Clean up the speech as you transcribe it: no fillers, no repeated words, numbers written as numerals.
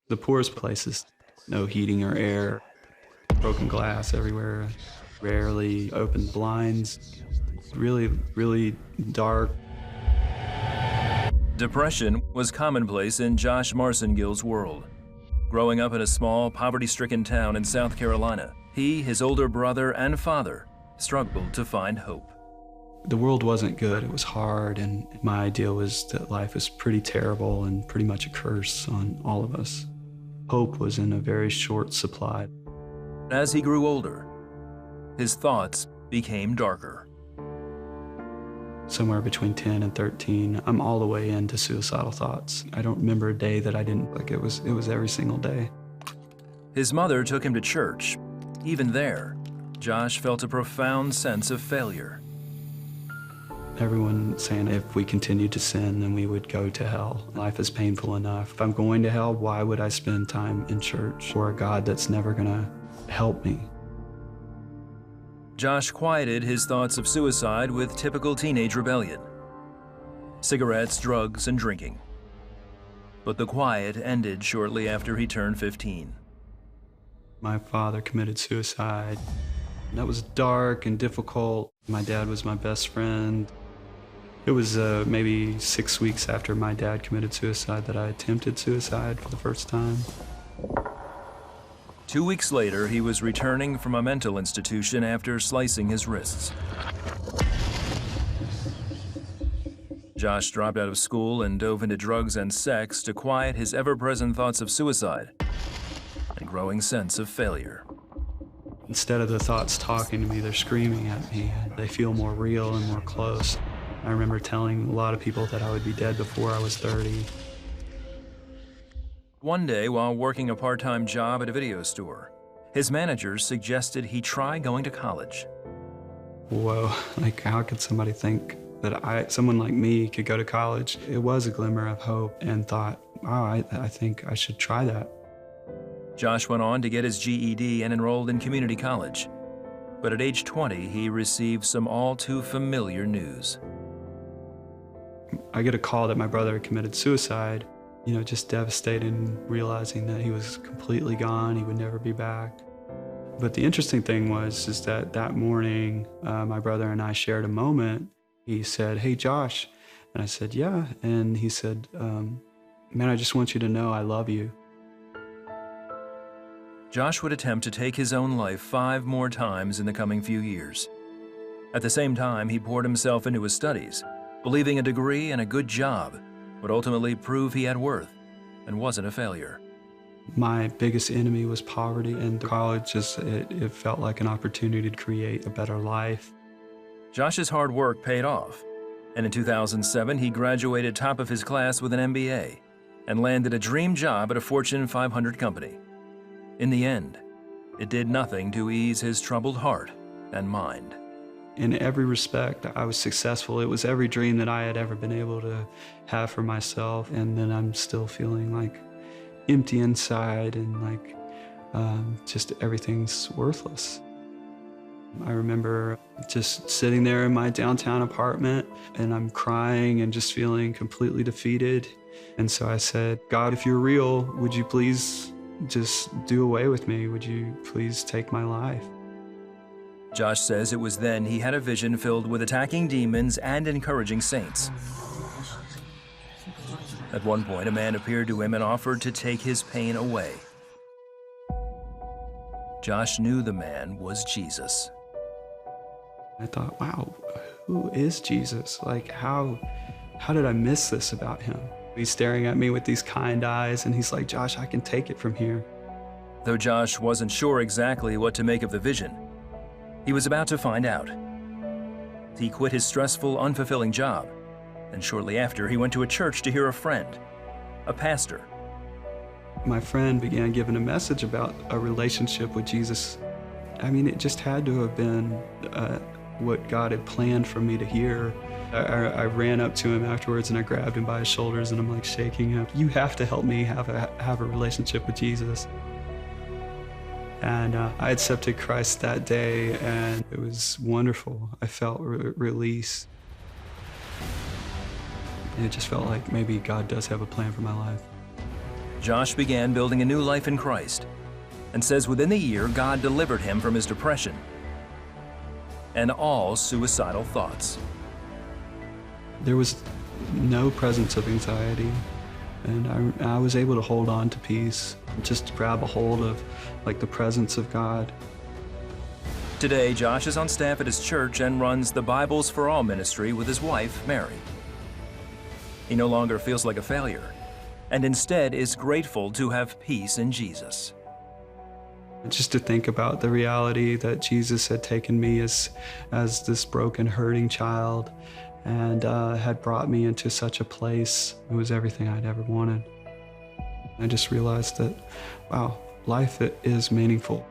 The poorest places, no heating or air, broken glass everywhere, rarely open blinds, really, really dark. Depression was commonplace in Josh Marsengill's world. Growing up in a small, poverty-stricken town in South Carolina, he, his older brother, and father struggled to find hope. The world wasn't good, it was hard, and my idea was that life was pretty terrible and pretty much a curse on all of us. Hope was in a very short supply. As he grew older, his thoughts became darker. Somewhere between 10 and 13, I'm all the way into suicidal thoughts. I don't remember a day that I didn't, it was every single day. His mother took him to church. Even there, Josh felt a profound sense of failure. Everyone saying if we continued to sin, then we would go to hell. Life is painful enough. If I'm going to hell, why would I spend time in church for a God that's never gonna help me? Josh quieted his thoughts of suicide with typical teenage rebellion: cigarettes, drugs, and drinking. But the quiet ended shortly after he turned 15. My father committed suicide. That was dark and difficult. My dad was my best friend. It was maybe 6 weeks after my dad committed suicide that I attempted suicide for the first time. 2 weeks later, he was returning from a mental institution after slicing his wrists. Josh dropped out of school and dove into drugs and sex to quiet his ever-present thoughts of suicide and growing sense of failure. Instead of the thoughts talking to me, they're screaming at me. They feel more real and more close. I remember telling a lot of people that I would be dead before I was 30. One day, while working a part-time job at a video store, his manager suggested he try going to college. Whoa, how could somebody think that someone like me could go to college? It was a glimmer of hope and thought, wow, I think I should try that. Josh went on to get his GED and enrolled in community college. But at age 20, he received some all too familiar news. I get a call that my brother had committed suicide. Just devastating, realizing that he was completely gone, he would never be back. But the interesting thing is that morning, my brother and I shared a moment. He said, "Hey, Josh." And I said, "Yeah." And he said, "Man, I just want you to know I love you." Josh would attempt to take his own life 5 more times in the coming few years. At the same time, he poured himself into his studies, believing a degree and a good job would ultimately prove he had worth and wasn't a failure. My biggest enemy was poverty, and college it felt like an opportunity to create a better life. Josh's hard work paid off, and in 2007 he graduated top of his class with an MBA and landed a dream job at a Fortune 500 company. In the end, it did nothing to ease his troubled heart and mind. In every respect, I was successful. It was every dream that I had ever been able to have for myself, and then I'm still feeling empty inside and just everything's worthless. I remember just sitting there in my downtown apartment, and I'm crying and just feeling completely defeated. And so I said, "God, if you're real, would you please just do away with me? Would you please take my life?" Josh says it was then he had a vision filled with attacking demons and encouraging saints. At one point, a man appeared to him and offered to take his pain away. Josh knew the man was Jesus. I thought, wow, who is Jesus? How did I miss this about him? He's staring at me with these kind eyes, and he's like, "Josh, I can take it from here." Though Josh wasn't sure exactly what to make of the vision, he was about to find out. He quit his stressful, unfulfilling job, and shortly after, he went to a church to hear a friend, a pastor. My friend began giving a message about a relationship with Jesus. I mean, it just had to have been what God had planned for me to hear. I ran up to him afterwards and I grabbed him by his shoulders and I'm shaking him. "You have to help me have a relationship with Jesus." And I accepted Christ that day, and it was wonderful. I felt release. It just felt like maybe God does have a plan for my life. Josh began building a new life in Christ and says within the year, God delivered him from his depression and all suicidal thoughts. There was no presence of anxiety, and I was able to hold on to peace, just grab a hold of like the presence of God. Today, Josh is on staff at his church and runs the Bibles for All ministry with his wife, Mary. He no longer feels like a failure, and instead is grateful to have peace in Jesus. Just to think about the reality that Jesus had taken me as this broken, hurting child and had brought me into such a place. It was everything I'd ever wanted. I just realized that, wow, life is meaningful.